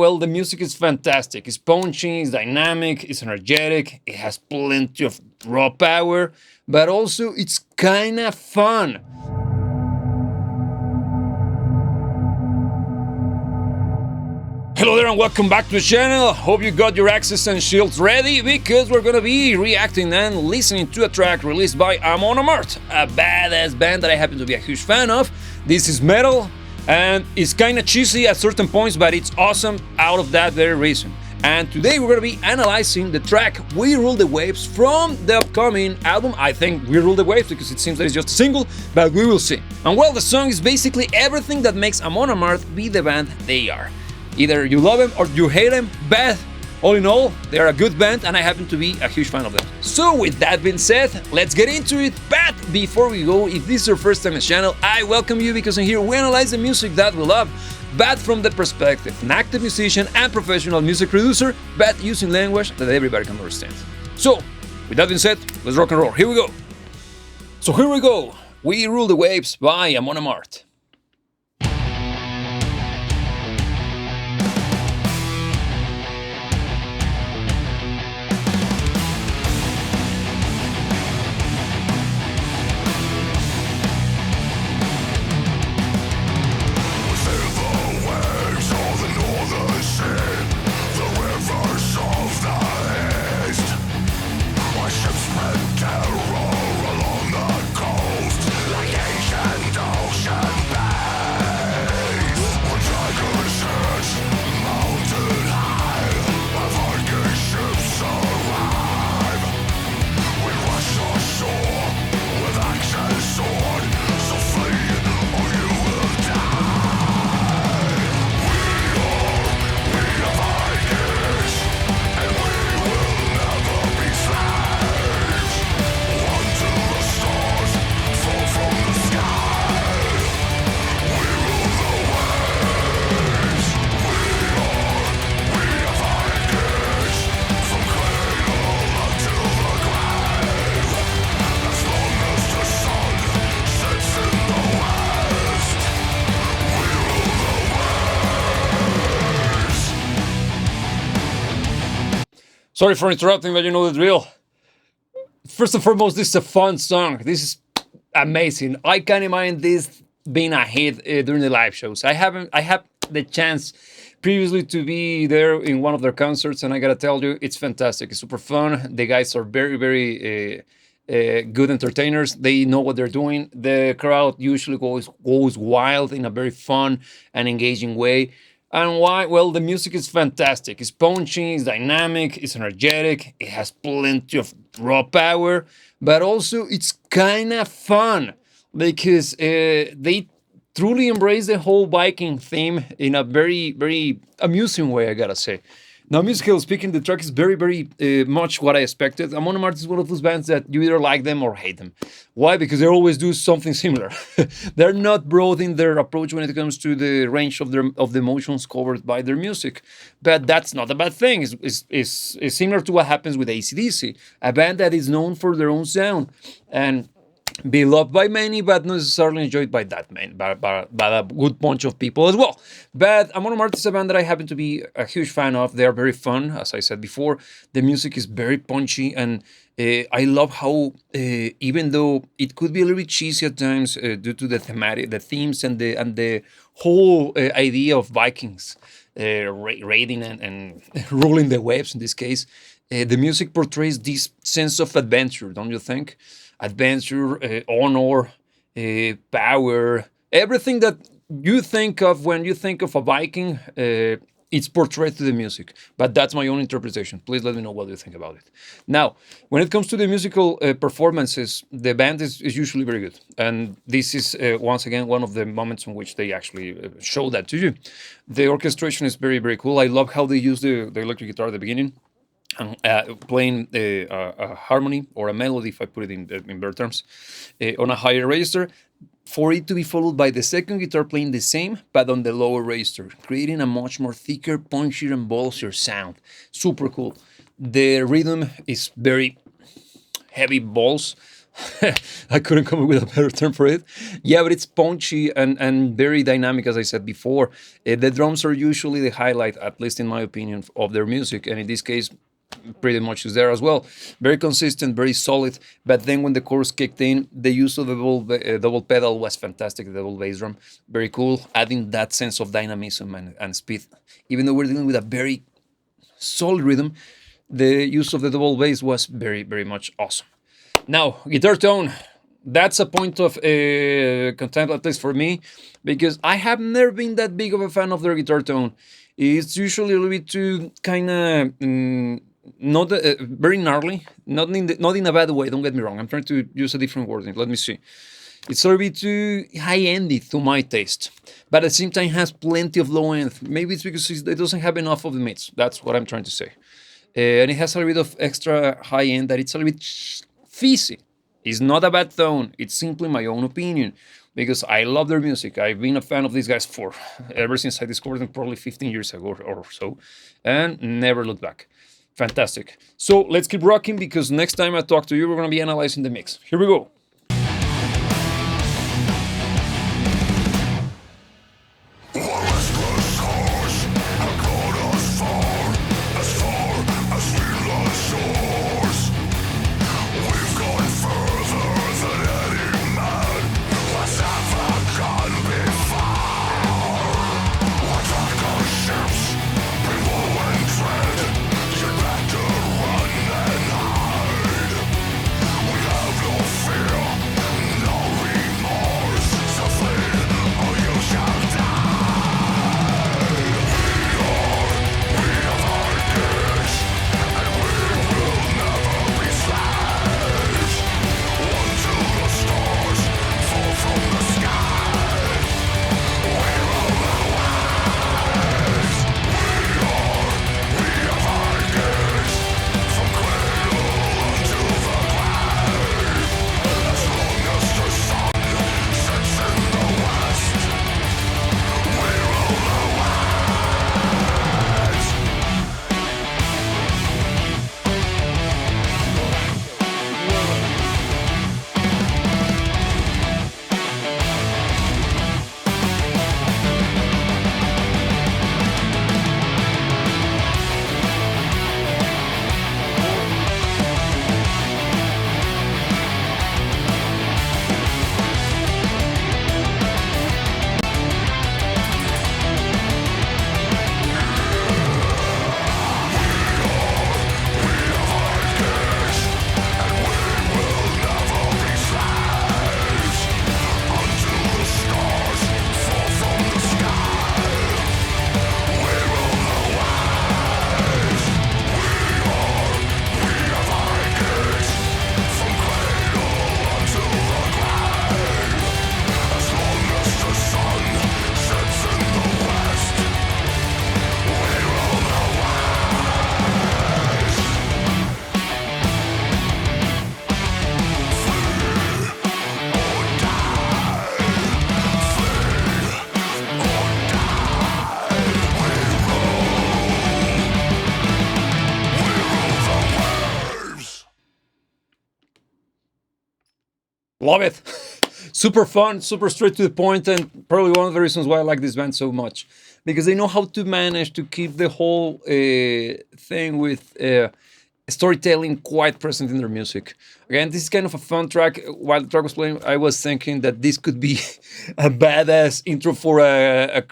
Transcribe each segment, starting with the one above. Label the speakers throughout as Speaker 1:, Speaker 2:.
Speaker 1: Well, the music is fantastic. It's punchy, it's dynamic, it's energetic, it has plenty of raw power, but also it's kind of fun. Hello there and welcome back to the channel. Hope you got your axes and shields ready because we're gonna be reacting and listening to a track released by Amon Amarth, a badass band that I happen to be a huge fan of. This is metal and it's kinda cheesy at certain points, but it's awesome out of that very reason. And today we're gonna be analyzing the track We Rule the Waves from the upcoming album. I think We Rule the Waves because it seems that it's just a single, but we will see. And well, the song is basically everything that makes Amon Amarth be the band they are. Either you love them or you hate them, but all in all, they're a good band and I happen to be a huge fan of them. So with that being said, let's get into it. But before we go, if this is your first time on the channel, I welcome you because in here we analyze the music that we love, but from the perspective of an active musician and professional music producer, but using language that everybody can understand. So, with that being said, let's rock and roll. Here we go. So here we go. We Rule the Waves by Amon Amarth. Sorry for interrupting, but you know the drill. First and foremost, this is a fun song. This is amazing. I can't imagine this being a hit during the live shows. I had the chance previously to be there in one of their concerts, and I gotta tell you, it's fantastic. It's super fun. The guys are very good entertainers. They know what they're doing. The crowd usually goes wild in a very fun and engaging way. And why? Well, the music is fantastic. It's punchy, it's dynamic, it's energetic, it has plenty of raw power, but also it's kind of fun because they truly embrace the whole Viking theme in a very amusing way, I gotta say. Now, musically speaking, the track is very much what I expected. Amon Amarth is one of those bands that you either like them or hate them. Why? Because they always do something similar. They're not broad in their approach when it comes to the range of the emotions covered by their music. But that's not a bad thing. It's similar to what happens with AC/DC, a band that is known for their own sound and beloved by many, but not necessarily enjoyed by that many, by a good bunch of people as well. But Amon Amarth is a band that I happen to be a huge fan of. They are very fun, as I said before. The music is very punchy, and I love how, even though it could be a little bit cheesy at times due to the themes, and the whole idea of Vikings raiding and ruling the waves in this case, the music portrays this sense of adventure, don't you think? Adventure, honor, power, everything that you think of when you think of a Viking, it's portrayed through the music. But that's my own interpretation. Please let me know what you think about it. Now, when it comes to the musical performances, the band is usually very good. And this is, once again, one of the moments in which they actually show that to you. The orchestration is very cool. I love how they use the electric guitar at the beginning. And playing a harmony or a melody, if I put it in better terms, on a higher register, for it to be followed by the second guitar playing the same, but on the lower register, creating a much more thicker, punchier, and ballsier sound. Super cool. The rhythm is very heavy balls, I couldn't come up with a better term for it. Yeah, but it's punchy and very dynamic, as I said before. The drums are usually the highlight, at least in my opinion, of their music, and in this case, pretty much is there as well. Very consistent, very solid. But then when the chorus kicked in, the use of the double pedal was fantastic. The double bass drum, very cool, adding that sense of dynamism and speed. Even though we're dealing with a very solid rhythm, the use of the double bass was very, very much awesome. Now, guitar tone. That's a point of contempt, at least for me, because I have never been that big of a fan of their guitar tone. It's usually a little bit too kind of not very gnarly, not in a bad way. Don't get me wrong. I'm trying to use a different wording. Let me see. It's a little bit too high-ended to my taste, but at the same time has plenty of low end. Maybe it's because it doesn't have enough of the mids. That's what I'm trying to say. And it has a little bit of extra high end that it's a little bit fizzy. It's not a bad tone. It's simply my own opinion because I love their music. I've been a fan of these guys for ever since I discovered them probably 15 years ago or so, and never looked back. Fantastic. So let's keep rocking because next time I talk to you, we're going to be analyzing the mix. Here we go. Love it. Super fun, super straight to the point, and probably one of the reasons why I like this band so much. Because they know how to manage to keep the whole thing with storytelling quite present in their music. Again, this is kind of a fun track. While the track was playing, I was thinking that this could be a badass intro for a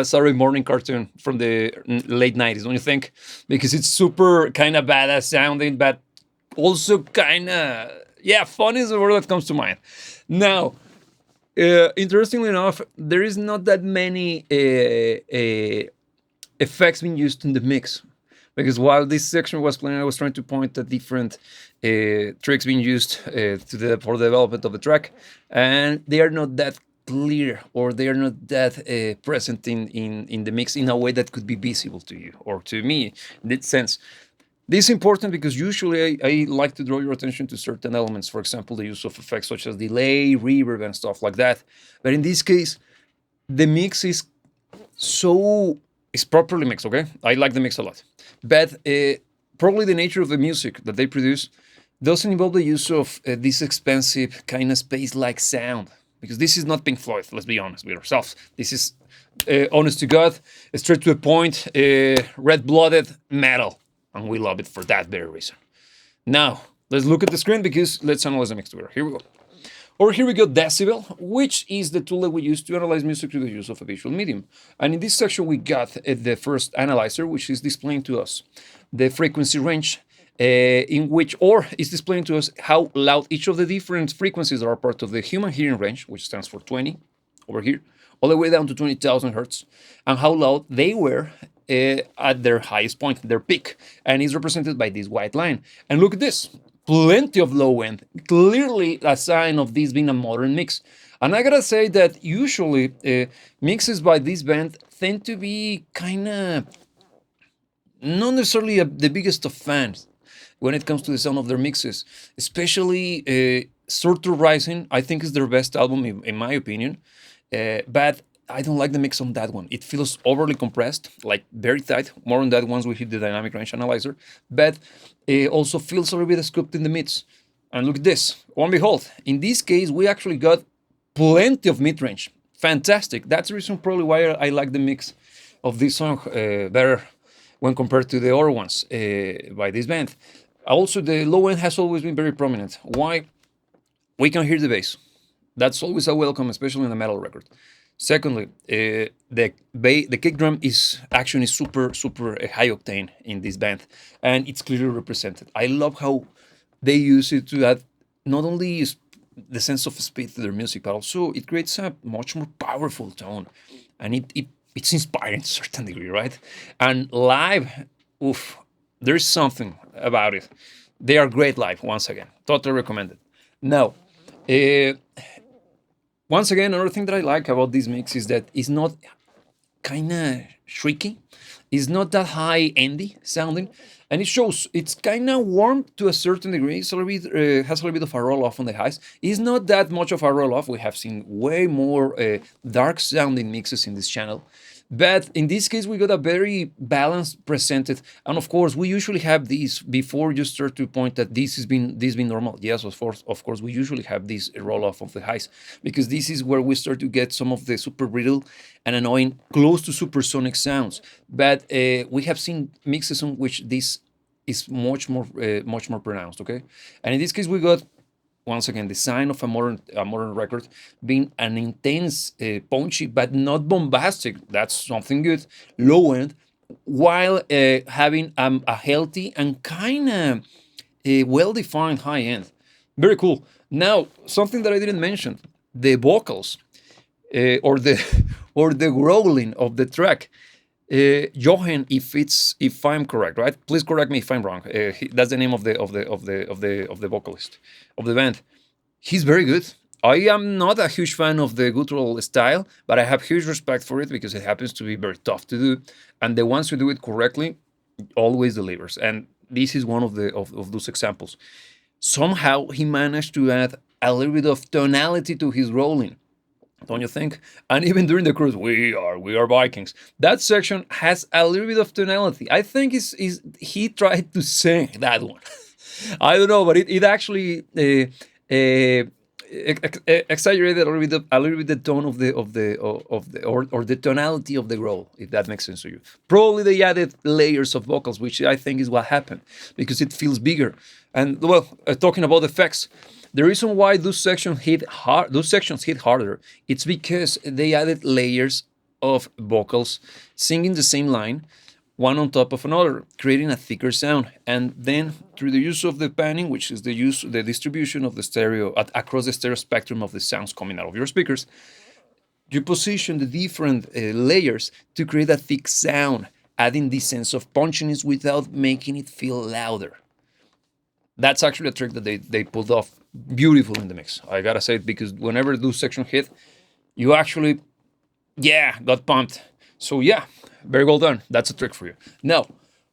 Speaker 1: Saturday morning cartoon from the late 90s, don't you think? Because it's super kind of badass sounding, but also kind of, yeah, fun is the word that comes to mind. Now, interestingly enough, there is not that many effects being used in the mix. Because while this section was playing, I was trying to point at different tricks being used for the development of the track, and they are not that clear or they are not that present in the mix in a way that could be visible to you or to me in that sense. This is important because usually I like to draw your attention to certain elements, for example, the use of effects such as delay, reverb, and stuff like that. But in this case, the mix is properly mixed, okay? I like the mix a lot. But probably the nature of the music that they produce doesn't involve the use of this expensive kind of space-like sound, because this is not Pink Floyd. Let's be honest with ourselves. This is honest to God, straight to the point, red-blooded metal, and we love it for that very reason. Now let's look at the screen because let's analyze the mix together. Here we go. Or here we got Decibel, which is the tool that we use to analyze music through the use of a visual medium. And in this section, we got the first analyzer, which is displaying to us the frequency range in which, or is displaying to us how loud each of the different frequencies that are part of the human hearing range, which stands for 20 over here, all the way down to 20,000 hertz, and how loud they were at their highest point, their peak, and is represented by this white line. And look at this, plenty of low end, clearly a sign of this being a modern mix. And I gotta say that usually mixes by this band tend to be kind of not necessarily the biggest of fans when it comes to the sound of their mixes, especially Surtur Rising. I think is their best album in my opinion, but I don't like the mix on that one. It feels overly compressed, like very tight. More on that once we hit the dynamic range analyzer, but it also feels a little bit scooped in the mids. And look at this. Lo and behold, in this case, we actually got plenty of mid-range. Fantastic. That's the reason probably why I like the mix of this song better when compared to the other ones by this band. Also, the low end has always been very prominent. Why? We can hear the bass. That's always a welcome, especially in a metal record. Secondly, the kick drum is actually super high octane in this band, and it's clearly represented. I love how they use it to add not only the sense of speed to their music, but also it creates a much more powerful tone, and it's inspiring to a certain degree, right? And live, oof, there's something about it. They are great live. Once again, totally recommended. Now. Once again, another thing that I like about this mix is that it's not kind of shrieky. It's not that high endy sounding, and it shows it's kind of warm to a certain degree. It's a little bit has a little bit of a roll off on the highs. It's not that much of a roll off. We have seen way more dark sounding mixes in this channel. But in this case, we got a very balanced presented, and of course, we usually have these before you start to point that this has been normal. Yes, of course, we usually have this roll off of the highs because this is where we start to get some of the super brittle and annoying, close to supersonic sounds. But we have seen mixes on which this is much more pronounced. Okay, and in this case, we got once again the sign of a modern record being an intense, punchy, but not bombastic. That's something good. Low end, while having a healthy and kind of well-defined high end. Very cool. Now, something that I didn't mention: the vocals or the or the growling of the track. Johan, if I'm correct, right? Please correct me if I'm wrong. That's the name of the vocalist of the band. He's very good. I am not a huge fan of the guttural style, but I have huge respect for it because it happens to be very tough to do. And the ones who do it correctly always delivers. And this is one of those examples. Somehow he managed to add a little bit of tonality to his rolling. Don't you think? And even during the cruise, we are Vikings. That section has a little bit of tonality. I think he tried to sing that one. I don't know, but it actually exaggerated a little bit the tone of the tonality of the growl, if that makes sense to you. Probably they added layers of vocals, which I think is what happened because it feels bigger. And well, talking about effects. The reason why those sections hit harder, it's because they added layers of vocals singing the same line, one on top of another, creating a thicker sound. And then through the use of the panning, which is the distribution of the stereo across the stereo spectrum of the sounds coming out of your speakers, you position the different layers to create a thick sound, adding this sense of punchiness without making it feel louder. That's actually a trick that they pulled off beautiful in the mix. I gotta say it because whenever those sections hit, you actually, got pumped. So yeah, very well done. That's a trick for you. Now,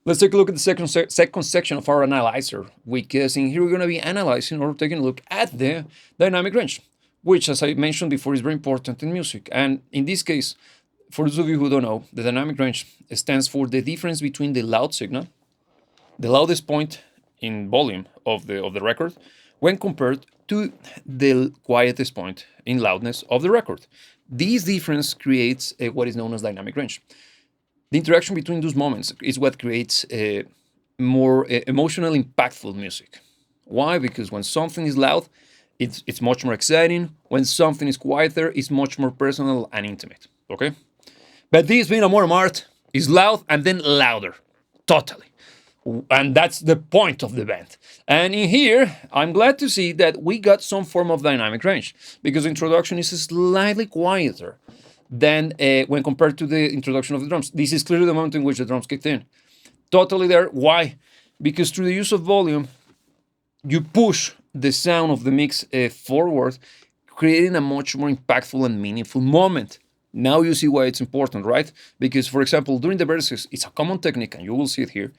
Speaker 1: let's take a look at the second section of our analyzer, because in here we're gonna be analyzing or taking a look at the dynamic range, which, as I mentioned before, is very important in music. And in this case, for those of you who don't know, the dynamic range stands for the difference between the loud signal, the loudest point in volume of the record when compared to the quietest point in loudness of the record. This difference creates what is known as dynamic range. The interaction between those moments is what creates more emotional, impactful music. Why? Because when something is loud, it's much more exciting. When something is quieter, it's much more personal and intimate. Okay? But this being Amon Amarth is loud and then louder. Totally. And that's the point of the band. And in here, I'm glad to see that we got some form of dynamic range because the introduction is slightly quieter than when compared to the introduction of the drums. This is clearly the moment in which the drums kicked in. Totally there. Why? Because through the use of volume, you push the sound of the mix forward, creating a much more impactful and meaningful moment. Now you see why it's important, right? Because, for example, during the verses, it's a common technique, and you will see it here,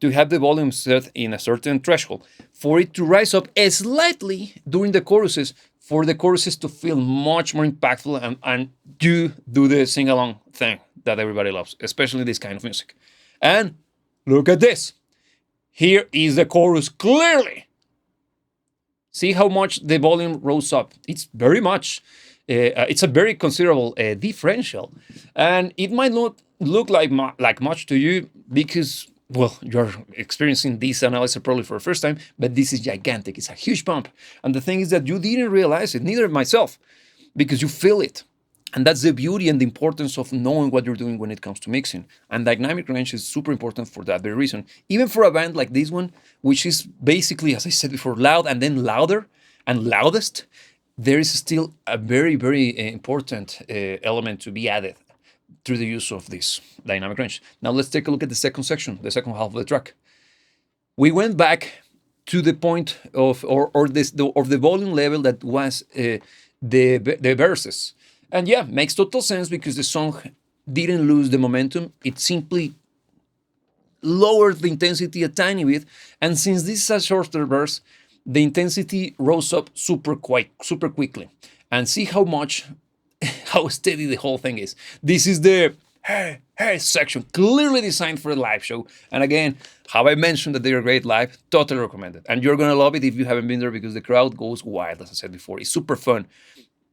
Speaker 1: to have the volume set in a certain threshold, for it to rise up slightly during the choruses, for the choruses to feel much more impactful and you do the sing-along thing that everybody loves, especially this kind of music. And look at this. Here is the chorus clearly. See how much the volume rose up. It's very much, it's a very considerable differential. And it might not look like much to you because, well, you're experiencing this analysis probably for the first time, but this is gigantic. It's a huge bump. And the thing is that you didn't realize it, neither myself, because you feel it. And that's the beauty and the importance of knowing what you're doing when it comes to mixing. And dynamic range is super important for that very reason. Even for a band like this one, which is basically, as I said before, loud and then louder and loudest, there is still a very, very important element to be added through the use of this dynamic range. Now let's take a look at the second section, the second half of the track. We went back to the point of the volume level that was the verses. And yeah, makes total sense because the song didn't lose the momentum. It simply lowered the intensity a tiny bit. And since this is a shorter verse, the intensity rose up super quickly. And see how steady the whole thing is. This is the hey section, clearly designed for a live show. And again, how I mentioned that they are great live, totally recommended. And you're gonna love it if you haven't been there because the crowd goes wild, as I said before. It's super fun.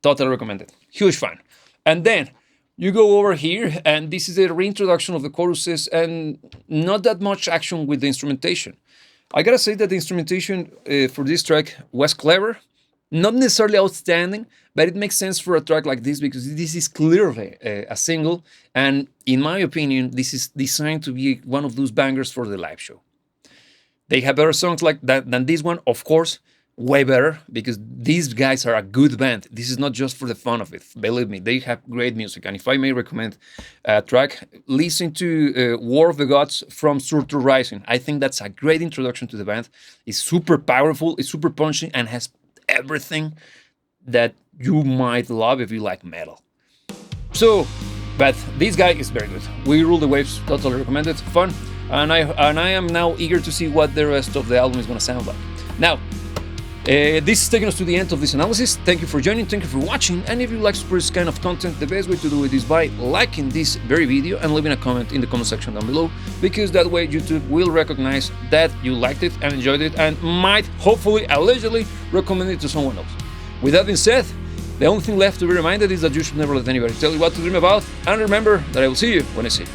Speaker 1: Totally recommended. Huge fan. And then you go over here, and this is a reintroduction of the choruses and not that much action with the instrumentation. I gotta say that the instrumentation for this track was clever, not necessarily outstanding, but it makes sense for a track like this because this is clearly a single, and in my opinion, this is designed to be one of those bangers for the live show. They have better songs like that than this one, of course, way better because these guys are a good band. This is not just for the fun of it. Believe me, they have great music. And if I may recommend a track, listen to War of the Gods from Surtur Rising. I think that's a great introduction to the band. It's super powerful, it's super punchy, and has everything that you might love if you like metal. So, but this guy is very good. We Rule the Waves, totally recommended, fun. And I am now eager to see what the rest of the album is going to sound like. Now, this is taking us to the end of this analysis. Thank you for joining, thank you for watching, and if you like this kind of content, the best way to do it is by liking this very video and leaving a comment in the comment section down below, because that way YouTube will recognize that you liked it and enjoyed it and might, hopefully, allegedly, recommend it to someone else. With that being said, the only thing left to be reminded is that you should never let anybody tell you what to dream about, and remember that I will see you when I see you.